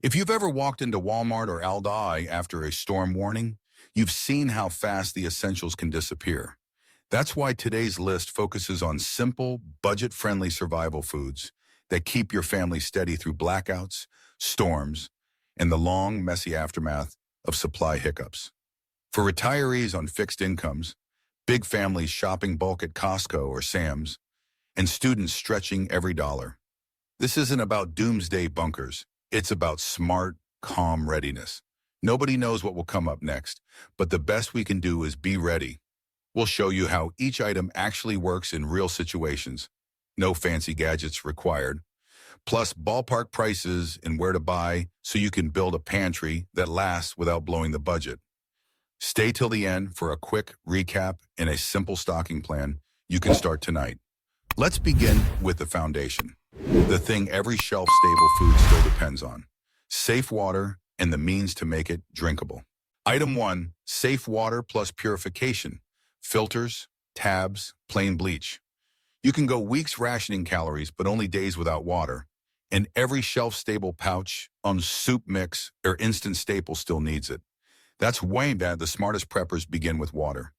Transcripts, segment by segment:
If you've ever walked into Walmart or Aldi after a storm warning, you've seen how fast the essentials can disappear. That's why today's list focuses on simple, budget-friendly survival foods that keep your family steady through blackouts, storms, and the long, messy aftermath of supply hiccups. For retirees on fixed incomes, big families shopping bulk at Costco or Sam's, and students stretching every dollar, this isn't about doomsday bunkers. It's about smart, calm readiness. Nobody knows what will come up next, but the best we can do is be ready. We'll show you how each item actually works in real situations. No fancy gadgets required. Plus ballpark prices and where to buy so you can build a pantry that lasts without blowing the budget. Stay till the end for a quick recap and a simple stocking plan you can start tonight. Let's begin with the foundation. The thing every shelf-stable food still depends on. Safe water and the means to make it drinkable. Item 1, safe water plus purification. Filters, tabs, plain bleach. You can go weeks rationing calories, but only days without water. And every shelf-stable pouch on soup mix or instant staple still needs it. That's why the smartest preppers begin with water.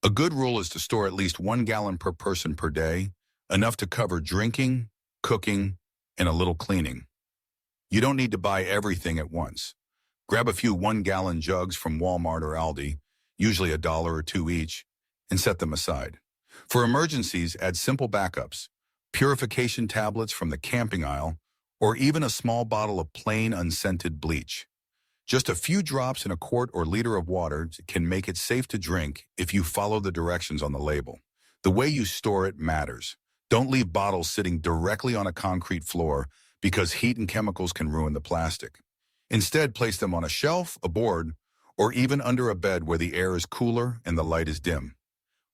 A good rule is to store at least 1 gallon per person per day, enough to cover drinking, cooking, and a little cleaning. You don't need to buy everything at once. Grab a few 1-gallon jugs from Walmart or Aldi, usually $1 or $2 each, and set them aside. For emergencies, add simple backups, purification tablets from the camping aisle, or even a small bottle of plain unscented bleach. Just a few drops in a quart or liter of water can make it safe to drink if you follow the directions on the label. The way you store it matters. Don't leave bottles sitting directly on a concrete floor because heat and chemicals can ruin the plastic. Instead, place them on a shelf, a board, or even under a bed where the air is cooler and the light is dim.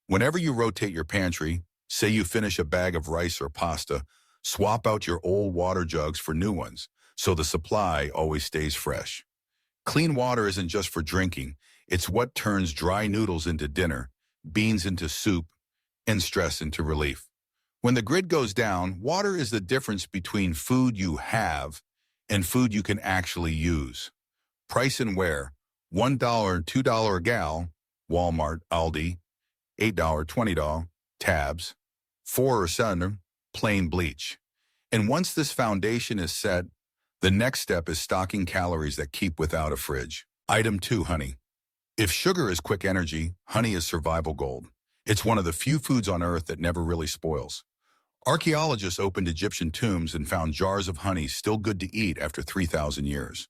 Whenever you rotate your pantry, say you finish a bag of rice or pasta, swap out your old water jugs for new ones so the supply always stays fresh. Clean water isn't just for drinking. It's what turns dry noodles into dinner, beans into soup, and stress into relief. When the grid goes down, water is the difference between food you have and food you can actually use. Price and wear: $1, $2 a gal, Walmart, Aldi; $8, $20, tabs; $4 or $7, plain bleach. And once this foundation is set, the next step is stocking calories that keep without a fridge. Item 2, honey. If sugar is quick energy, honey is survival gold. It's one of the few foods on earth that never really spoils. Archaeologists opened Egyptian tombs and found jars of honey still good to eat after 3,000 years.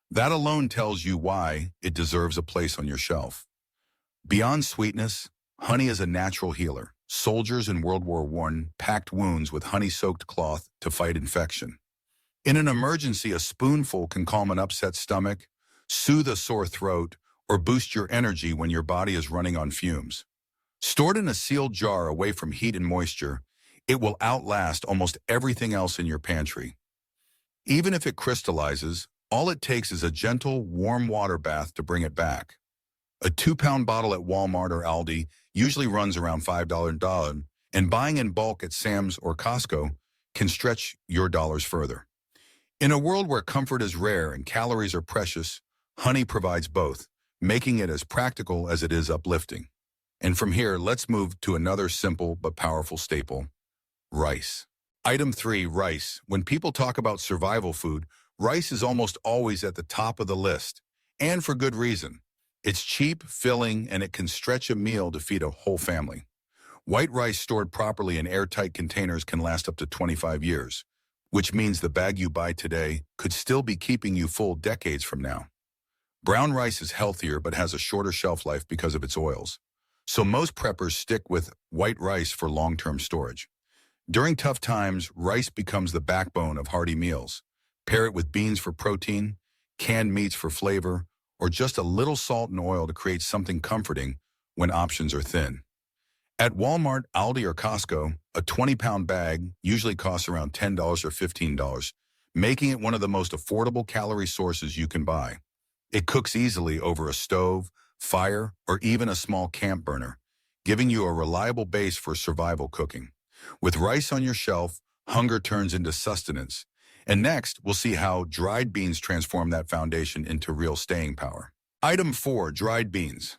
That alone tells you why it deserves a place on your shelf. Beyond sweetness, honey is a natural healer. Soldiers in World War I packed wounds with honey-soaked cloth to fight infection. In an emergency, a spoonful can calm an upset stomach, soothe a sore throat, or boost your energy when your body is running on fumes. Stored in a sealed jar away from heat and moisture, it will outlast almost everything else in your pantry. Even if it crystallizes, all it takes is a gentle, warm water bath to bring it back. A 2-pound bottle at Walmart or Aldi usually runs around $5, and buying in bulk at Sam's or Costco can stretch your dollars further. In a world where comfort is rare and calories are precious, honey provides both, making it as practical as it is uplifting. And from here, let's move to another simple but powerful staple: rice. Item 3, rice. When people talk about survival food, rice is almost always at the top of the list, and for good reason. It's cheap, filling, and it can stretch a meal to feed a whole family. White rice stored properly in airtight containers can last up to 25 years, which means the bag you buy today could still be keeping you full decades from now. Brown rice is healthier but has a shorter shelf life because of its oils. So most preppers stick with white rice for long-term storage. During tough times, rice becomes the backbone of hearty meals. Pair it with beans for protein, canned meats for flavor, or just a little salt and oil to create something comforting when options are thin. At Walmart, Aldi, or Costco, a 20-pound bag usually costs around $10 or $15, making it one of the most affordable calorie sources you can buy. It cooks easily over a stove, fire, or even a small camp burner, giving you a reliable base for survival cooking. With rice on your shelf, hunger turns into sustenance, And next, we'll see how dried beans transform that foundation into real staying power. Item 4, dried beans.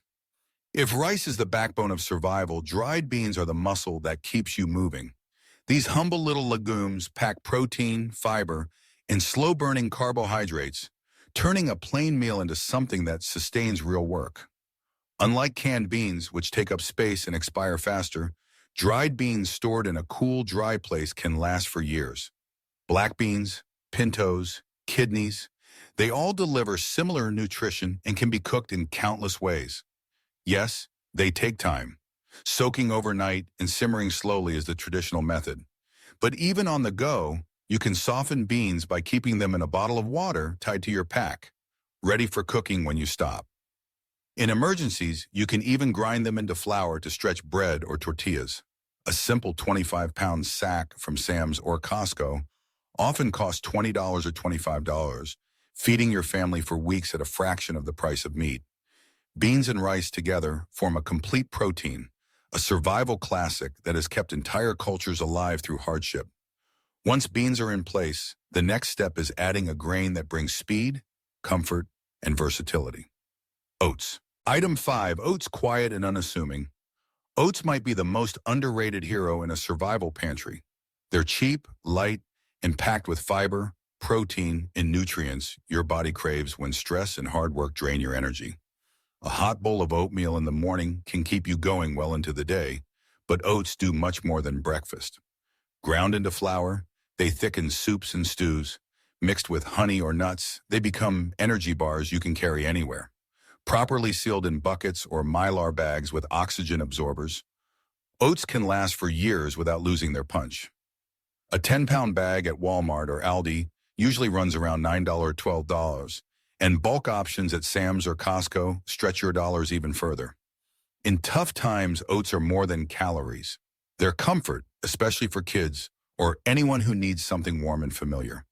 If rice is the backbone of survival, dried beans are the muscle that keeps you moving. These humble little legumes pack protein, fiber, and slow-burning carbohydrates, turning a plain meal into something that sustains real work. Unlike canned beans, which take up space and expire faster, dried beans stored in a cool, dry place can last for years. Black beans, pintos, kidneys, they all deliver similar nutrition and can be cooked in countless ways. Yes, they take time. Soaking overnight and simmering slowly is the traditional method. But even on the go, you can soften beans by keeping them in a bottle of water tied to your pack, ready for cooking when you stop. In emergencies, you can even grind them into flour to stretch bread or tortillas. A simple 25-pound sack from Sam's or Costco often costs $20 or $25, feeding your family for weeks at a fraction of the price of meat. Beans and rice together form a complete protein, a survival classic that has kept entire cultures alive through hardship. Once beans are in place, the next step is adding a grain that brings speed, comfort, and versatility. Oats. Item 5, oats quiet and unassuming. Oats might be the most underrated hero in a survival pantry. They're cheap, light, and packed with fiber, protein, and nutrients your body craves when stress and hard work drain your energy. A hot bowl of oatmeal in the morning can keep you going well into the day, but oats do much more than breakfast. Ground into flour, they thicken soups and stews. Mixed with honey or nuts, they become energy bars you can carry anywhere. Properly sealed in buckets or mylar bags with oxygen absorbers, oats can last for years without losing their punch. A 10-pound bag at Walmart or Aldi usually runs around $9 or $12, and bulk options at Sam's or Costco stretch your dollars even further. In tough times, oats are more than calories. They're comfort, especially for kids or anyone who needs something warm and familiar.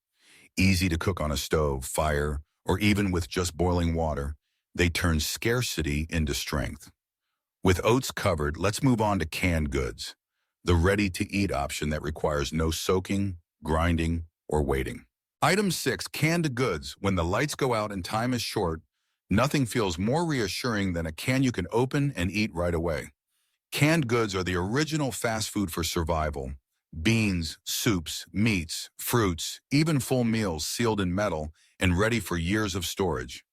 Easy to cook on a stove, fire, or even with just boiling water, they turn scarcity into strength. With oats covered, let's move on to canned goods, the ready-to-eat option that requires no soaking, grinding, or waiting. Item 6, canned goods. When the lights go out and time is short, nothing feels more reassuring than a can you can open and eat right away. Canned goods are the original fast food for survival. Beans, soups, meats, fruits, even full meals sealed in metal and ready for years of storage.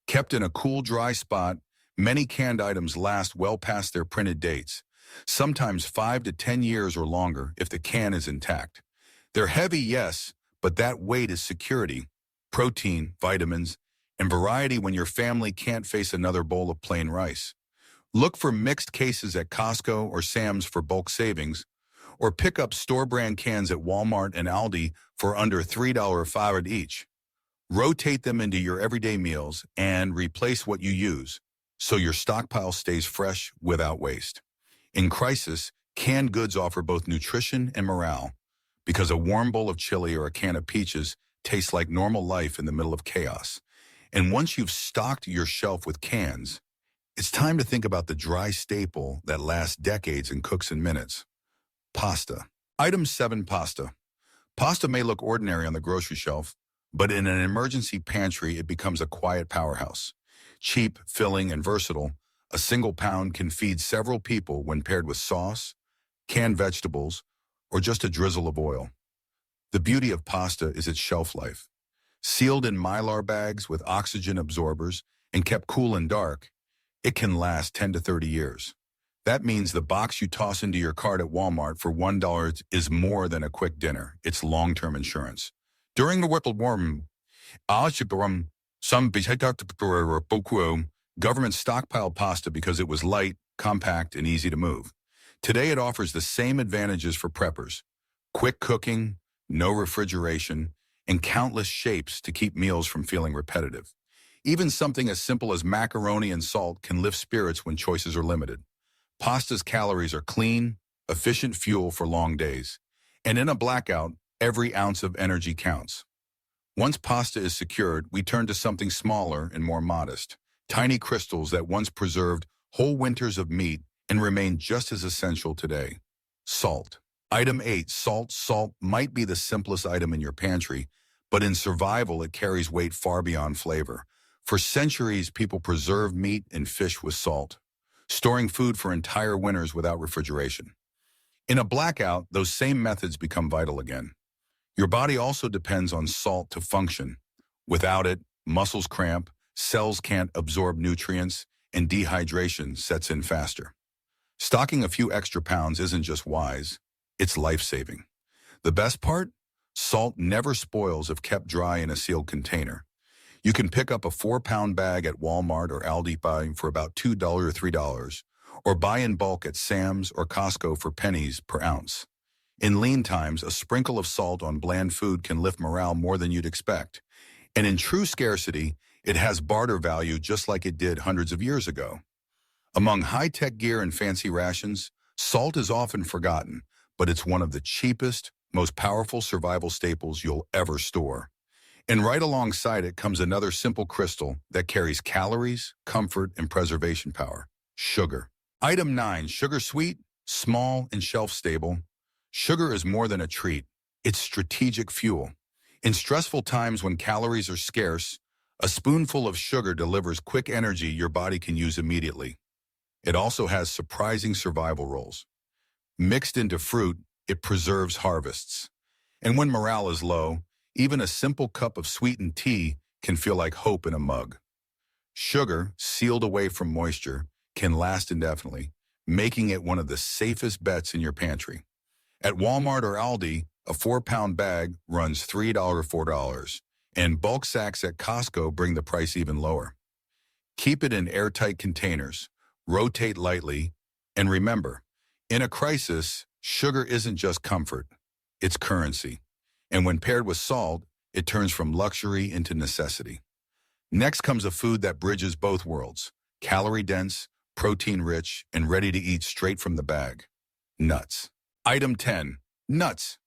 Kept in a cool, dry spot, many canned items last well past their printed dates, sometimes 5 to 10 years or longer if the can is intact. They're heavy, yes, but that weight is security, protein, vitamins, and variety when your family can't face another bowl of plain rice. Look for mixed cases at Costco or Sam's for bulk savings, or pick up store-brand cans at Walmart and Aldi for under $3.50 each. Rotate them into your everyday meals and replace what you use, so your stockpile stays fresh without waste. In crisis, canned goods offer both nutrition and morale, because a warm bowl of chili or a can of peaches tastes like normal life in the middle of chaos. And once you've stocked your shelf with cans, it's time to think about the dry staple that lasts decades and cooks in minutes. Pasta. Item 7, pasta. Pasta may look ordinary on the grocery shelf, but in an emergency pantry, it becomes a quiet powerhouse. Cheap, filling, and versatile, a single pound can feed several people when paired with sauce, canned vegetables, or just a drizzle of oil. The beauty of pasta is its shelf life. Sealed in mylar bags with oxygen absorbers and kept cool and dark, it can last 10 to 30 years. That means the box you toss into your cart at Walmart for $1 is more than a quick dinner. It's long-term insurance. During the Whipple Warm, government stockpiled pasta because it was light, compact, and easy to move. Today it offers the same advantages for preppers: quick cooking, no refrigeration, and countless shapes to keep meals from feeling repetitive. Even something as simple as macaroni and salt can lift spirits when choices are limited. Pasta's calories are clean, efficient fuel for long days. And in a blackout, every ounce of energy counts. Once pasta is secured, we turn to something smaller and more modest. Tiny crystals that once preserved whole winters of meat and remain just as essential today. Salt. Item 8, salt. Salt might be the simplest item in your pantry, but in survival it carries weight far beyond flavor. For centuries, people preserved meat and fish with salt, storing food for entire winters without refrigeration. In a blackout, those same methods become vital again. Your body also depends on salt to function. Without it, muscles cramp, cells can't absorb nutrients, and dehydration sets in faster. Stocking a few extra pounds isn't just wise, it's life-saving. The best part? Salt never spoils if kept dry in a sealed container. You can pick up a 4-pound bag at Walmart or Aldi buying for about $2 or $3, or buy in bulk at Sam's or Costco for pennies per ounce. In lean times, a sprinkle of salt on bland food can lift morale more than you'd expect. And in true scarcity, it has barter value just like it did hundreds of years ago. Among high-tech gear and fancy rations, salt is often forgotten, but it's one of the cheapest, most powerful survival staples you'll ever store. And right alongside it comes another simple crystal that carries calories, comfort, and preservation power: sugar. Item 9, sugar. Sweet, small, and shelf-stable. Sugar is more than a treat. It's strategic fuel. In stressful times when calories are scarce, a spoonful of sugar delivers quick energy your body can use immediately. It also has surprising survival roles. Mixed into fruit, it preserves harvests. And when morale is low, even a simple cup of sweetened tea can feel like hope in a mug. Sugar, sealed away from moisture, can last indefinitely, making it one of the safest bets in your pantry. At Walmart or Aldi, a 4-pound bag runs $3 or $4, and bulk sacks at Costco bring the price even lower. Keep it in airtight containers, rotate lightly, and remember, in a crisis, sugar isn't just comfort, it's currency. And when paired with salt, it turns from luxury into necessity. Next comes a food that bridges both worlds: calorie-dense, protein-rich, and ready to eat straight from the bag: nuts. Item 10, nuts.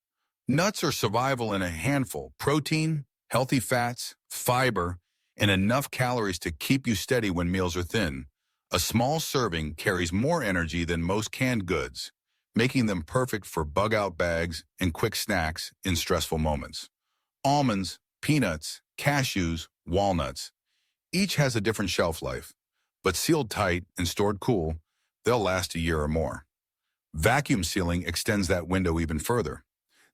Nuts are survival in a handful: protein, healthy fats, fiber, and enough calories to keep you steady when meals are thin. A small serving carries more energy than most canned goods, making them perfect for bug-out bags and quick snacks in stressful moments. Almonds, peanuts, cashews, walnuts. Each has a different shelf life, but sealed tight and stored cool, they'll last a year or more. Vacuum sealing extends that window even further.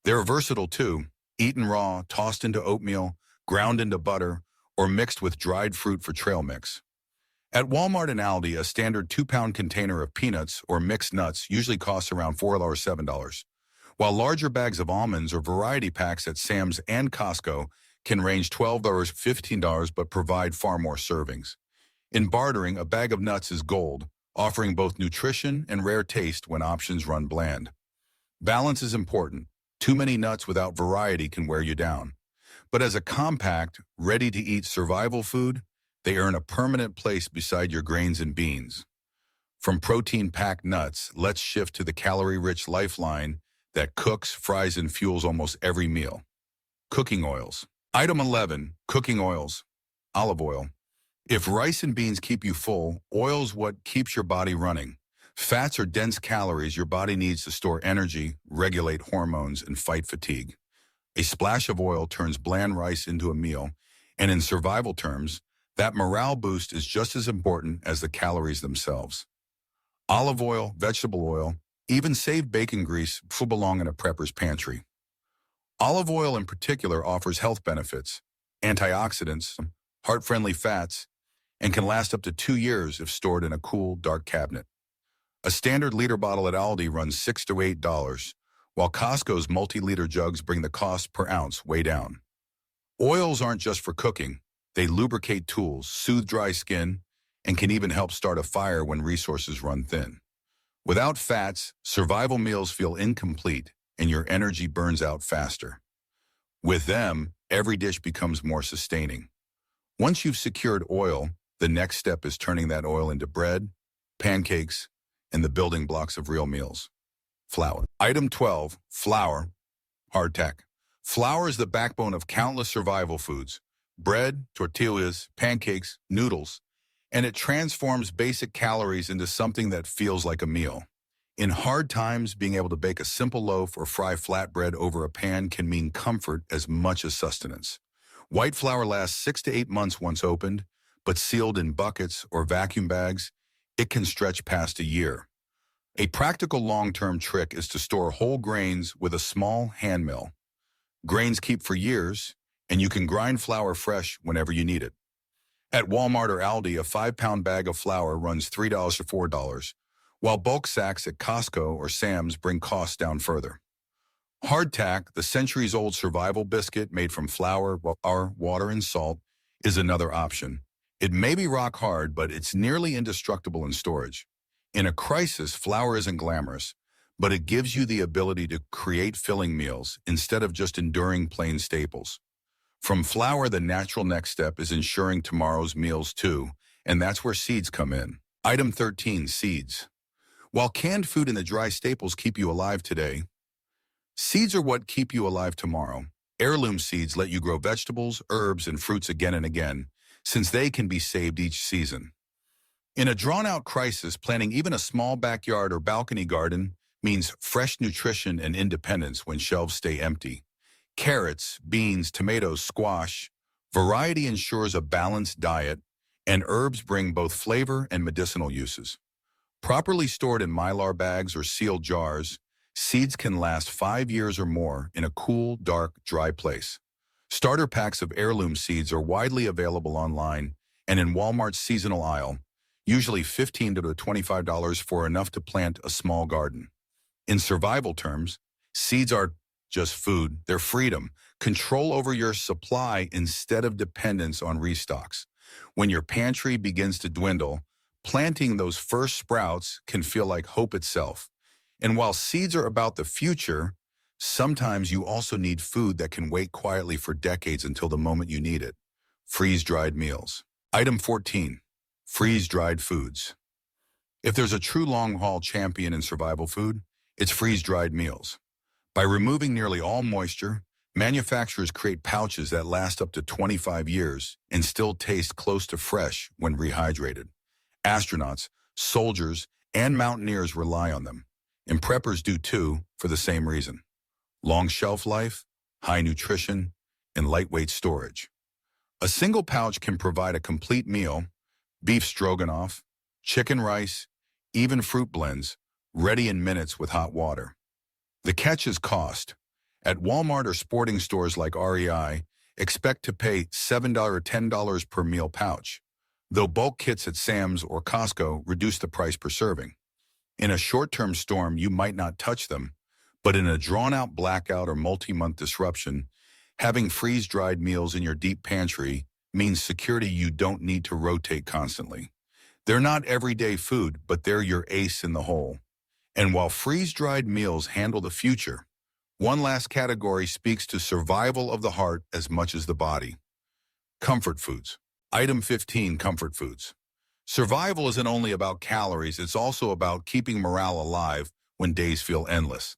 They're versatile too, eaten raw, tossed into oatmeal, ground into butter, or mixed with dried fruit for trail mix. At Walmart and Aldi, a standard 2-pound container of peanuts or mixed nuts usually costs around $4 or $7, while larger bags of almonds or variety packs at Sam's and Costco can range $12 to $15 but provide far more servings. In bartering, a bag of nuts is gold, offering both nutrition and rare taste when options run bland. Balance is important. Too many nuts without variety can wear you down. But as a compact, ready-to-eat survival food, they earn a permanent place beside your grains and beans. From protein-packed nuts, let's shift to the calorie-rich lifeline that cooks, fries, and fuels almost every meal: cooking oils. Item 11, cooking oils. Olive oil. If rice and beans keep you full, oil's what keeps your body running. Fats are dense calories your body needs to store energy, regulate hormones, and fight fatigue. A splash of oil turns bland rice into a meal, and in survival terms, that morale boost is just as important as the calories themselves. Olive oil, vegetable oil, even saved bacon grease will belong in a prepper's pantry. Olive oil in particular offers health benefits: antioxidants, heart-friendly fats, and can last up to 2 years if stored in a cool, dark cabinet. A standard liter bottle at Aldi runs $6 to $8, while Costco's multi-liter jugs bring the cost per ounce way down. Oils aren't just for cooking. They lubricate tools, soothe dry skin, and can even help start a fire when resources run thin. Without fats, survival meals feel incomplete and your energy burns out faster. With them, every dish becomes more sustaining. Once you've secured oil, the next step is turning that oil into bread, pancakes, and the building blocks of real meals: flour. Item 12, flour. Hardtack. Flour is the backbone of countless survival foods: bread, tortillas, pancakes, noodles, and it transforms basic calories into something that feels like a meal. In hard times, being able to bake a simple loaf or fry flatbread over a pan can mean comfort as much as sustenance. White flour lasts 6 to 8 months once opened, but sealed in buckets or vacuum bags, it can stretch past a year. A practical long-term trick is to store whole grains with a small hand mill. Grains keep for years, and you can grind flour fresh whenever you need it. At Walmart or Aldi, a 5-pound bag of flour runs $3 to $4, while bulk sacks at Costco or Sam's bring costs down further. Hardtack, the centuries-old survival biscuit made from flour, water, and salt, is another option. It may be rock hard, but it's nearly indestructible in storage. In a crisis, flour isn't glamorous, but it gives you the ability to create filling meals instead of just enduring plain staples. From flour, the natural next step is ensuring tomorrow's meals too, and that's where seeds come in. Item 13, seeds. While canned food and the dry staples keep you alive today, seeds are what keep you alive tomorrow. Heirloom seeds let you grow vegetables, herbs, and fruits again and again, since they can be saved each season. In a drawn-out crisis, planting even a small backyard or balcony garden means fresh nutrition and independence when shelves stay empty. Carrots, beans, tomatoes, squash, variety ensures a balanced diet, and herbs bring both flavor and medicinal uses. Properly stored in Mylar bags or sealed jars, seeds can last 5 years or more in a cool, dark, dry place. Starter packs of heirloom seeds are widely available online and in Walmart's seasonal aisle, usually $15 to $25 for enough to plant a small garden. In survival terms, seeds are just food, they're freedom, control over your supply instead of dependence on restocks. When your pantry begins to dwindle, planting those first sprouts can feel like hope itself. And while seeds are about the future, sometimes you also need food that can wait quietly for decades until the moment you need it. Freeze-dried meals. Item 14, freeze-dried foods. If there's a true long-haul champion in survival food, it's freeze-dried meals. By removing nearly all moisture, manufacturers create pouches that last up to 25 years and still taste close to fresh when rehydrated. Astronauts, soldiers, and mountaineers rely on them, and preppers do too for the same reason. Long shelf life, high nutrition, and lightweight storage. A single pouch can provide a complete meal, beef stroganoff, chicken rice, even fruit blends, ready in minutes with hot water. The catch is cost. At Walmart or sporting stores like REI, expect to pay $7 or $10 per meal pouch, though bulk kits at Sam's or Costco reduce the price per serving. In a short-term storm, you might not touch them, but in a drawn-out blackout or multi-month disruption, having freeze-dried meals in your deep pantry means security you don't need to rotate constantly. They're not everyday food, but they're your ace in the hole. And while freeze-dried meals handle the future, one last category speaks to survival of the heart as much as the body. Comfort foods. Item 15, comfort foods. Survival isn't only about calories, it's also about keeping morale alive when days feel endless.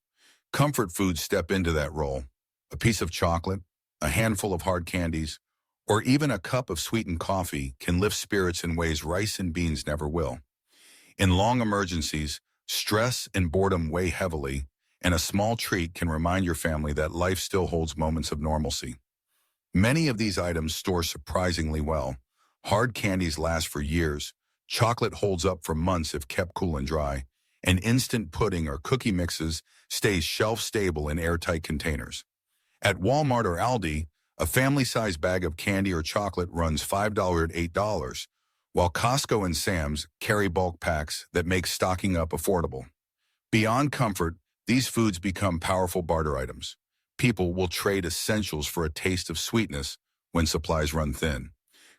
Comfort foods step into that role. A piece of chocolate, a handful of hard candies, or even a cup of sweetened coffee can lift spirits in ways rice and beans never will. In long emergencies, stress and boredom weigh heavily, and a small treat can remind your family that life still holds moments of normalcy. Many of these items store surprisingly well. Hard candies last for years, chocolate holds up for months if kept cool and dry, and instant pudding or cookie mixes stays shelf-stable in airtight containers. At Walmart or Aldi, a family-sized bag of candy or chocolate runs $5 to $8, while Costco and Sam's carry bulk packs that make stocking up affordable. Beyond comfort, these foods become powerful barter items. People will trade essentials for a taste of sweetness when supplies run thin.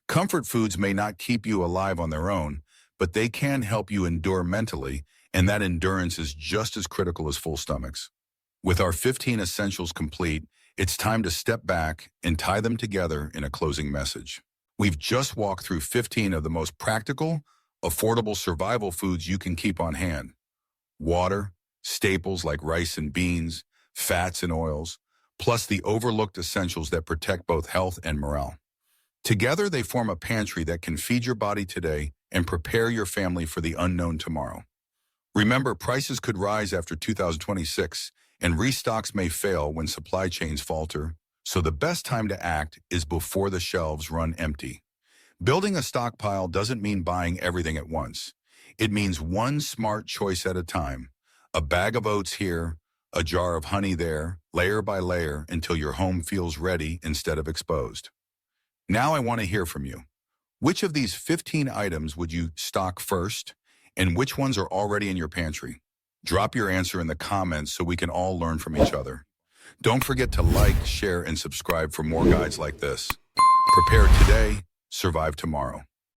Comfort foods may not keep you alive on their own, but they can help you endure mentally, and that endurance is just as critical as full stomachs. With our 15 essentials complete, it's time to step back and tie them together in a closing message. We've just walked through 15 of the most practical, affordable survival foods you can keep on hand. Water, staples like rice and beans, fats and oils, plus the overlooked essentials that protect both health and morale. Together, they form a pantry that can feed your body today and prepare your family for the unknown tomorrow. Remember, prices could rise after 2026, and restocks may fail when supply chains falter, so the best time to act is before the shelves run empty. Building a stockpile doesn't mean buying everything at once. It means one smart choice at a time. A bag of oats here, a jar of honey there, layer by layer until your home feels ready instead of exposed. Now I want to hear from you. Which of these 15 items would you stock first, and which ones are already in your pantry? Drop your answer in the comments so we can all learn from each other. Don't forget to like, share, and subscribe for more guides like this. Prepare today, survive tomorrow.